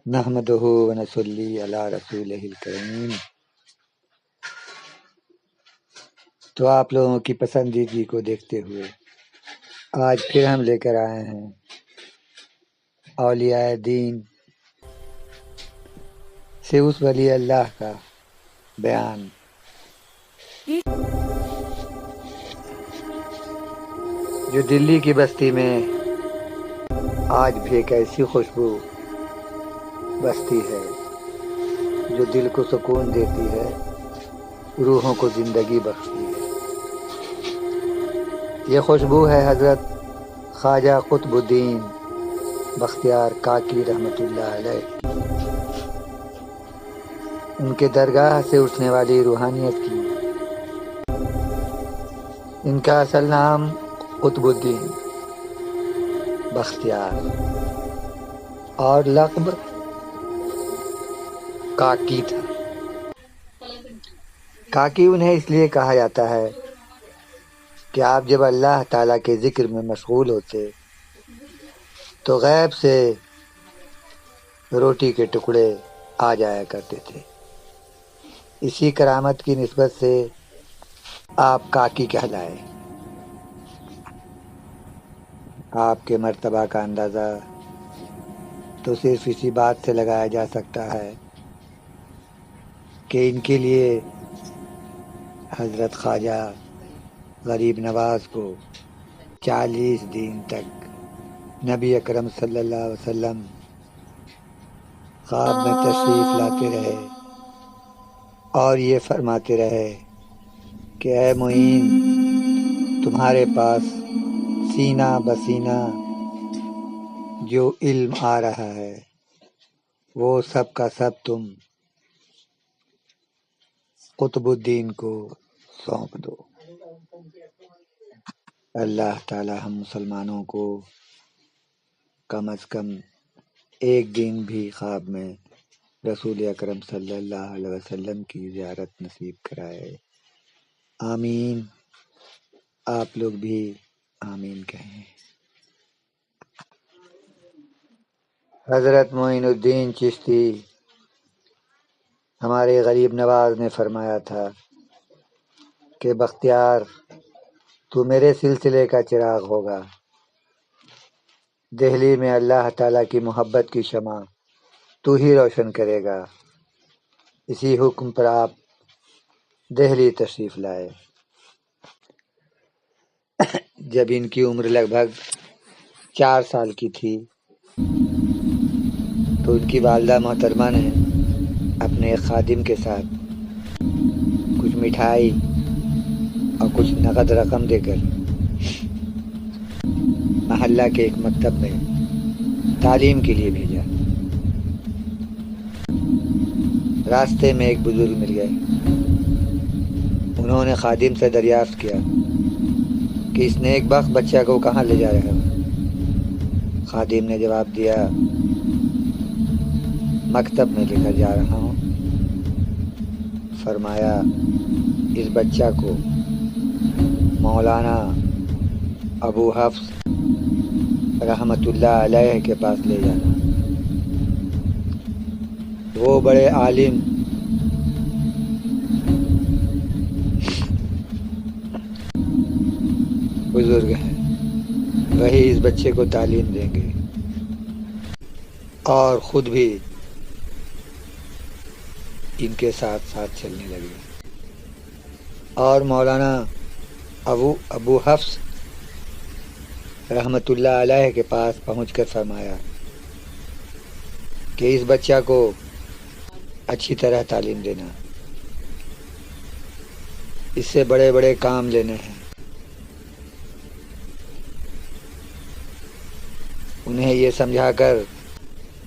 نحمدہ ونصلی علی رسولہ الکریم۔ تو آپ لوگوں کی پسندیدگی کو دیکھتے ہوئے آج پھر ہم لے کر آئے ہیں اولیاء دین سے اس ولی اللہ کا بیان جو دلی کی بستی میں آج بھی ایک ایسی خوشبو بستی ہے جو دل کو سکون دیتی ہے، روحوں کو زندگی بخشتی ہے۔ یہ خوشبو ہے حضرت خواجہ قطب الدین بختیار کاکی رحمۃ اللہ علیہ کی، ان کے درگاہ سے اٹھنے والی روحانیت کی۔ ان کا اصل نام قطب الدین بختیار اور لقب کاکی تھا۔ کاکی انہیں اس لیے کہا جاتا ہے کہ آپ جب اللہ تعالیٰ کے ذکر میں مشغول ہوتے تو غیب سے روٹی کے ٹکڑے آ جایا کرتے تھے۔ اسی کرامت کی نسبت سے آپ کاکی کہلائے۔ آپ کے مرتبہ کا اندازہ تو صرف اسی بات سے لگایا جا سکتا ہے کہ ان کے لیے حضرت خواجہ غریب نواز کو 40 دن تک نبی اکرم صلی اللہ علیہ وسلم خواب میں تشریف لاتے رہے اور یہ فرماتے رہے کہ اے معین، تمہارے پاس سینہ بسینہ جو علم آ رہا ہے وہ سب کا سب تم قطب الدین کو سونپ دو۔ اللہ تعالی ہم مسلمانوں کو کم از کم ایک دن بھی خواب میں رسول اکرم صلی اللہ علیہ وسلم کی زیارت نصیب کرائے۔ آمین۔ آپ لوگ بھی آمین کہیں۔ حضرت معین الدین چشتی ہمارے غریب نواز نے فرمایا تھا کہ بختیار، تو میرے سلسلے کا چراغ ہوگا۔ دہلی میں اللہ تعالیٰ کی محبت کی شمع تو ہی روشن کرے گا۔ اسی حکم پر آپ دہلی تشریف لائے۔ جب ان کی عمر لگ بھگ 4 سال کی تھی تو ان کی والدہ محترمہ نے اپنے ایک خادم کے ساتھ کچھ مٹھائی اور کچھ نقد رقم دے کر محلہ کے ایک مکتب میں تعلیم کے لیے بھیجا۔ راستے میں ایک بزرگ مل گئے۔ انہوں نے خادم سے دریافت کیا کہ اس نیک بخت بچہ کو کہاں لے جا رہے ہو؟ خادم نے جواب دیا، مکتب میں لے کر جا رہا ہوں۔ فرمایا، اس بچہ کو مولانا ابو حفص رحمۃ اللہ علیہ کے پاس لے جانا، وہ بڑے عالم بزرگ ہیں، وہی اس بچے کو تعلیم دیں گے اور خود بھی ان کے ساتھ ساتھ چلنے لگے۔ اور مولانا ابو حفص رحمۃ اللہ علیہ کے پاس پہنچ کر فرمایا کہ اس بچہ کو اچھی طرح تعلیم دینا، اس سے بڑے بڑے کام لینے ہیں۔ انہیں یہ سمجھا کر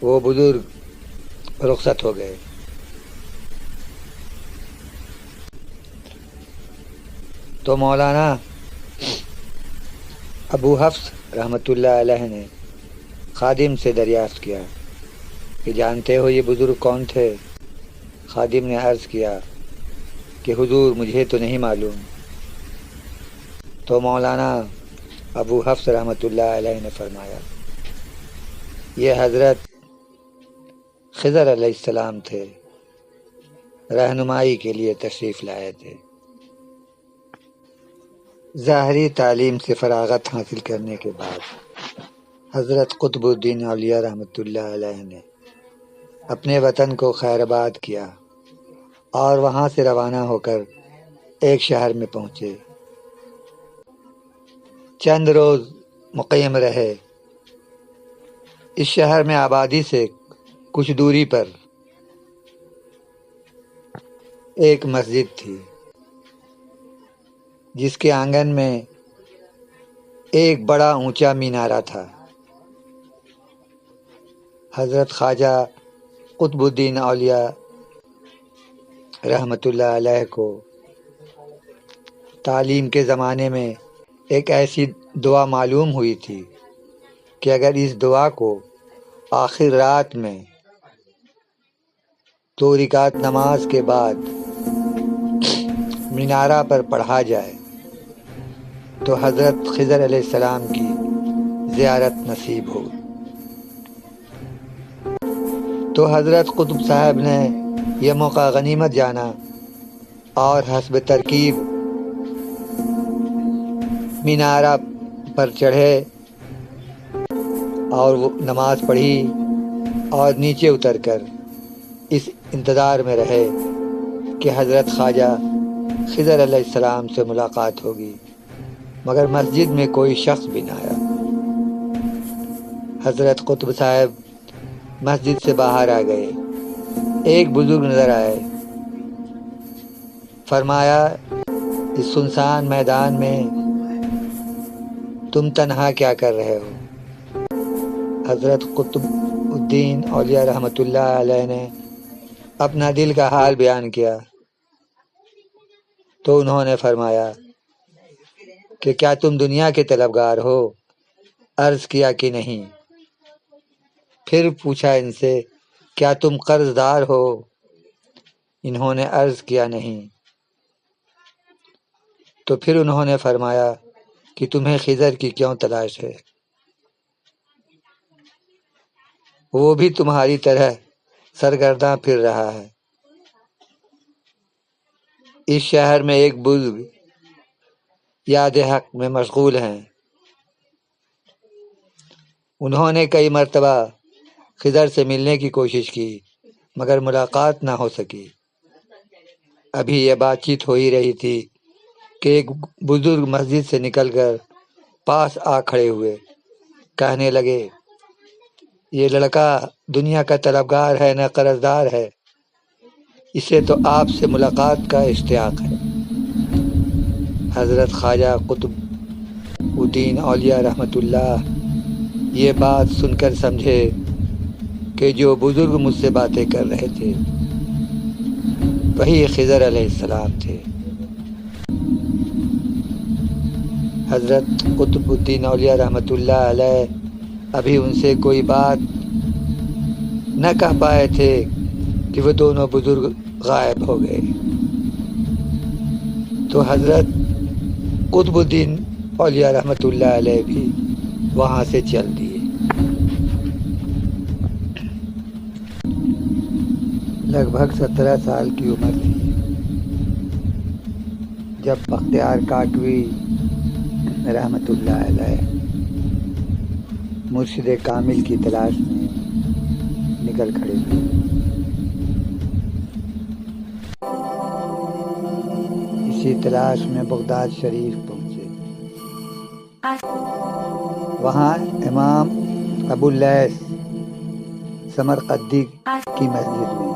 وہ بزرگ رخصت ہو گئے۔ تو مولانا ابو حفص رحمۃ اللہ علیہ نے خادم سے دریافت کیا کہ جانتے ہو یہ بزرگ کون تھے؟ خادم نے عرض کیا کہ حضور مجھے تو نہیں معلوم۔ تو مولانا ابو حفص رحمۃ اللہ علیہ نے فرمایا، یہ حضرت خضر علیہ السلام تھے، رہنمائی کے لیے تشریف لائے تھے۔ ظاہری تعلیم سے فراغت حاصل کرنے کے بعد حضرت قطب الدین اولیاء رحمۃ اللہ علیہ نے اپنے وطن کو خیر آباد کیا اور وہاں سے روانہ ہو کر ایک شہر میں پہنچے۔ چند روز مقیم رہے۔ اس شہر میں آبادی سے کچھ دوری پر ایک مسجد تھی، جس کے آنگن میں ایک بڑا اونچا مینارہ تھا۔ حضرت خواجہ قطب الدین اولیاء رحمۃ اللہ علیہ کو تعلیم کے زمانے میں ایک ایسی دعا معلوم ہوئی تھی کہ اگر اس دعا کو آخر رات میں 2 رکعت نماز کے بعد مینارہ پر پڑھا جائے تو حضرت خضر علیہ السلام کی زیارت نصیب ہو۔ تو حضرت قطب صاحب نے یہ موقع غنیمت جانا اور حسب ترکیب مینارہ پر چڑھے اور وہ نماز پڑھی اور نیچے اتر کر اس انتظار میں رہے کہ حضرت خواجہ خضر علیہ السلام سے ملاقات ہوگی، مگر مسجد میں کوئی شخص بھی نہ آیا۔ حضرت قطب صاحب مسجد سے باہر آ گئے۔ ایک بزرگ نظر آئے۔ فرمایا، اس سنسان میدان میں تم تنہا کیا کر رہے ہو؟ حضرت قطب الدین اولیاء رحمۃ اللہ علیہ نے اپنا دل کا حال بیان کیا تو انہوں نے فرمایا کہ کیا تم دنیا کے طلبگار ہو؟ عرض کیا کہ نہیں۔ پھر پوچھا ان سے، کیا تم قرض دار ہو؟ انہوں نے عرض کیا نہیں۔ تو پھر انہوں نے فرمایا کہ تمہیں خضر کی کیوں تلاش ہے؟ وہ بھی تمہاری طرح سرگرداں پھر رہا ہے۔ اس شہر میں ایک بزرگ یاد حق میں مشغول ہیں۔ انہوں نے کئی مرتبہ خضر سے ملنے کی کوشش کی مگر ملاقات نہ ہو سکی۔ ابھی یہ بات چیت ہو ہی رہی تھی کہ ایک بزرگ مسجد سے نکل کر پاس آ کھڑے ہوئے، کہنے لگے، یہ لڑکا دنیا کا طلبگار ہے نہ قرض دار ہے، اسے تو آپ سے ملاقات کا اشتیاق ہے۔ حضرت خواجہ قطب الدین اولیاء رحمۃ اللہ یہ بات سن کر سمجھے کہ جو بزرگ مجھ سے باتیں کر رہے تھے وہی خضر علیہ السلام تھے۔ حضرت قطب الدین اولیاء رحمۃ اللہ علیہ ابھی ان سے کوئی بات نہ کہہ پائے تھے کہ وہ دونوں بزرگ غائب ہو گئے۔ تو حضرت قطب الدین اولیاء رحمۃ اللہ علیہ بھی وہاں سے چل دیے۔ لگ بھگ 17 سال کی عمر تھی جب بختیار کاکوی رحمۃ اللہ علیہ مرشد کامل کی تلاش میں نکل کھڑے ہوئے۔ اسی تلاش میں بغداد شریف پہنچے۔ وہاں امام ابو اللیث سمرقندی کی مسجد میں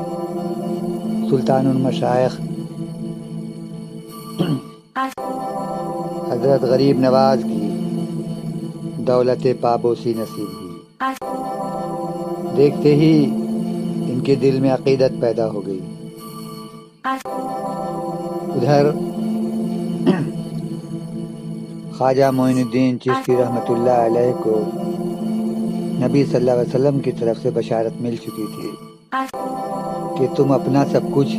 سلطان المشائخ حضرت غریب نواز کی دولت پابوسی نصیب ہوئی۔ دیکھتے ہی ان کے دل میں عقیدت پیدا ہو گئی۔ ادھر خواجہ معین الدین چشتی رحمۃ اللہ علیہ کو نبی صلی اللہ علیہ وسلم کی طرف سے بشارت مل چکی تھی کہ تم اپنا سب کچھ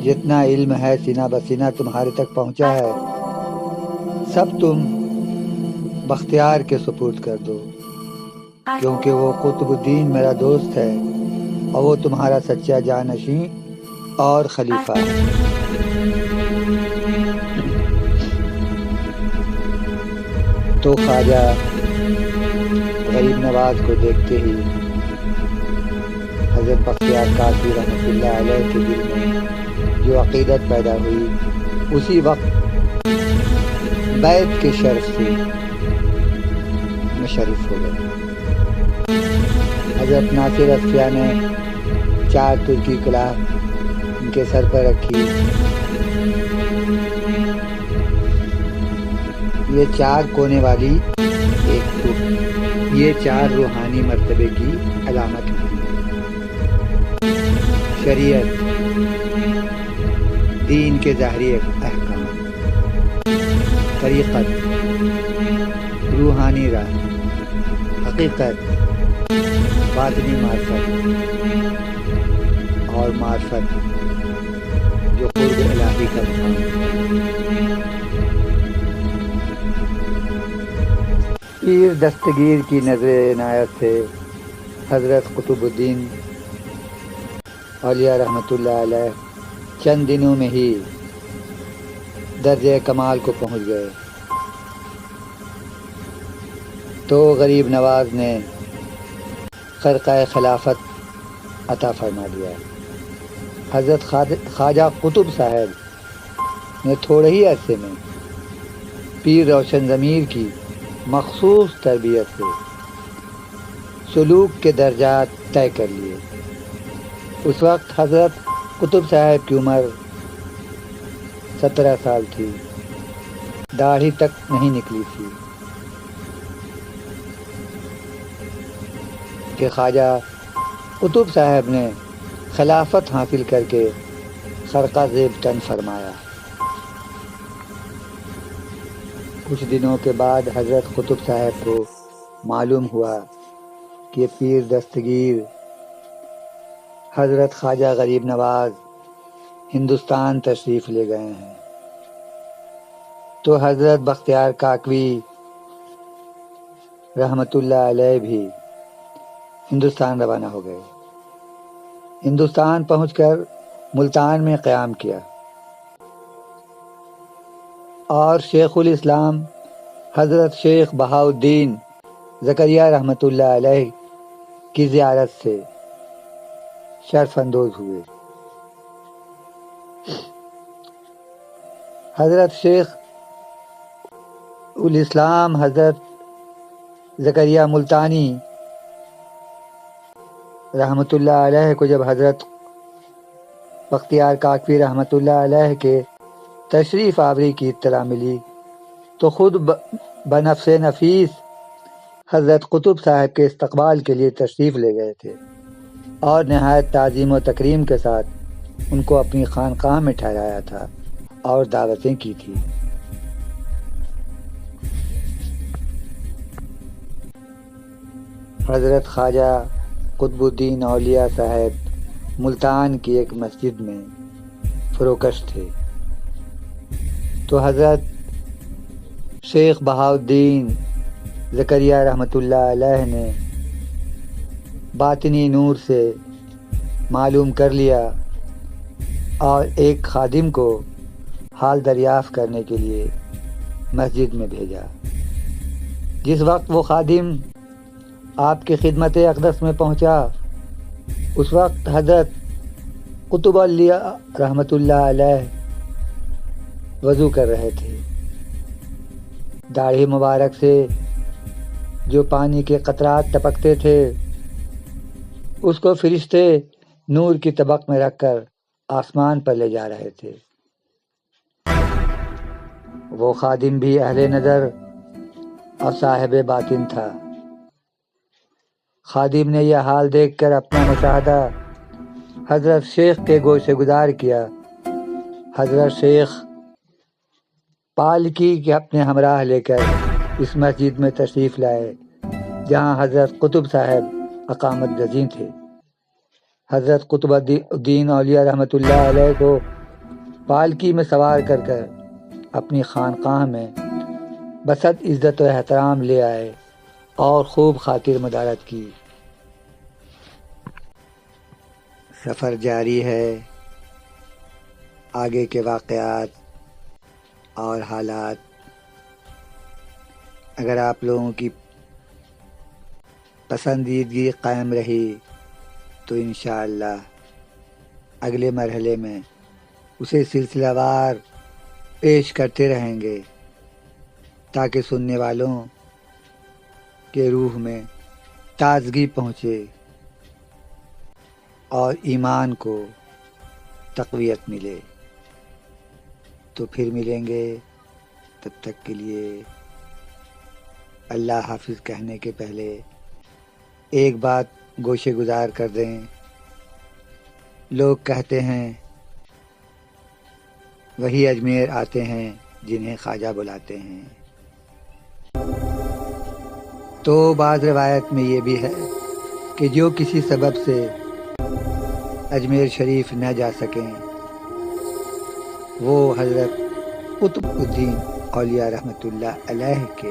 جتنا علم ہے سینہ بسینہ تمہارے تک پہنچا ہے سب تم بختیار کے سپرد کر دو، کیونکہ وہ قطب الدین میرا دوست ہے اور وہ تمہارا سچا جانشین اور خلیفہ ہے۔ تو خواجہ غریب نواز کو دیکھتے ہی حضرت بختیار کاکڑی رحمۃ اللہ علیہ کے دل میں جو عقیدت پیدا ہوئی، اسی وقت بیت کے شرف سے مشرف ہو گئے۔ حضرت ناصر اصفیہ نے 4 ترکی کلاه ان کے سر پر رکھی۔ یہ 4 کونے والی ایک تک، یہ 4 روحانی مرتبے کی علامت ہوتی ہے۔ شریعت، دین کے ظاہری احکام، طریقت، روحانی راہ، حقیقت، باطنی معرفت اور معرفت جو قرب الہی کا مقام ہے۔ پیر دستگیر کی نظر عنایت سے حضرت قطب الدین اولیاء رحمۃ اللہ علیہ چند دنوں میں ہی درجہ کمال کو پہنچ گئے، تو غریب نواز نے خرقہ خلافت عطا فرما دیا۔ حضرت خواجہ قطب صاحب نے تھوڑے ہی عرصے میں پیر روشن ضمیر کی مخصوص تربیت سے سلوک کے درجات طے کر لیے۔ اس وقت حضرت قطب صاحب کی عمر 17 سال تھی، داڑھی تک نہیں نکلی تھی کہ خواجہ قطب صاحب نے خلافت حاصل کر کے خرقہ زیب تن فرمایا۔ کچھ دنوں کے بعد حضرت قطب صاحب کو معلوم ہوا کہ پیر دستگیر حضرت خواجہ غریب نواز ہندوستان تشریف لے گئے ہیں، تو حضرت بختیار کاکڑی رحمۃ اللہ علیہ بھی ہندوستان روانہ ہو گئے۔ ہندوستان پہنچ کر ملتان میں قیام کیا اور شیخ الاسلام حضرت شیخ بہاؤالدین زکریا رحمۃ اللہ علیہ کی زیارت سے شرف اندوز ہوئے۔ حضرت شیخ الاسلام حضرت زکریا ملتانی رحمۃ اللہ علیہ کو جب حضرت بختیار کاکڑی رحمۃ اللہ علیہ کے تشریف آوری کی اطلاع ملی تو خود بنفس نفیس حضرت قطب صاحب کے استقبال کے لیے تشریف لے گئے تھے اور نہایت تعظیم و تکریم کے ساتھ ان کو اپنی خانقاہ میں ٹھہرایا تھا اور دعوتیں کی تھی۔ حضرت خواجہ قطب الدین اولیاء صاحب ملتان کی ایک مسجد میں فروکش تھے، تو حضرت شیخ بہاؤالدین زکریا رحمۃ اللہ علیہ نے باطنی نور سے معلوم کر لیا اور ایک خادم کو حال دریافت کرنے کے لیے مسجد میں بھیجا۔ جس وقت وہ خادم آپ کی خدمت اقدس میں پہنچا، اس وقت حضرت قطب اولیاء رحمۃ اللہ علیہ وضو کر رہے تھے۔ داڑھی مبارک سے جو پانی کے قطرات ٹپکتے تھے اس کو فرشتے نور کی طبق میں رکھ کر آسمان پر لے جا رہے تھے۔ وہ خادم بھی اہل نظر اور صاحب باطن تھا۔ خادم نے یہ حال دیکھ کر اپنا مشاہدہ حضرت شیخ کے گوشے گزار کیا۔ حضرت شیخ پالکی کے اپنے ہمراہ لے کر اس مسجد میں تشریف لائے جہاں حضرت قطب صاحب اقامت گزین تھے۔ حضرت قطب الدین اولیاء رحمۃ اللہ علیہ کو پالکی میں سوار کر کر اپنی خانقاہ میں بسط عزت و احترام لے آئے اور خوب خاطر مدارت کی۔ سفر جاری ہے، آگے کے واقعات اور حالات اگر آپ لوگوں کی پسندیدگی قائم رہی تو انشاءاللہ اگلے مرحلے میں اسے سلسلہ وار پیش کرتے رہیں گے تاکہ سننے والوں کے روح میں تازگی پہنچے اور ایمان کو تقویت ملے۔ تو پھر ملیں گے، تب تک کے لیے اللہ حافظ کہنے کے پہلے ایک بات گوشے گزار کر دیں۔ لوگ کہتے ہیں وہی اجمیر آتے ہیں جنہیں خواجہ بلاتے ہیں، تو بعض روایت میں یہ بھی ہے کہ جو کسی سبب سے اجمیر شریف نہ جا سکیں وہ حضرت قطب الدین اولیاء رحمۃ اللہ علیہ کے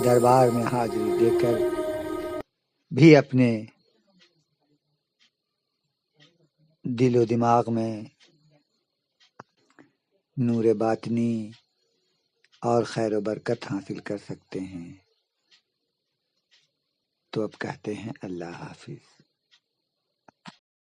دربار میں حاضری دے کر بھی اپنے دل و دماغ میں نور باطنی اور خیر و برکت حاصل کر سکتے ہیں۔ تو اب کہتے ہیں اللہ حافظ۔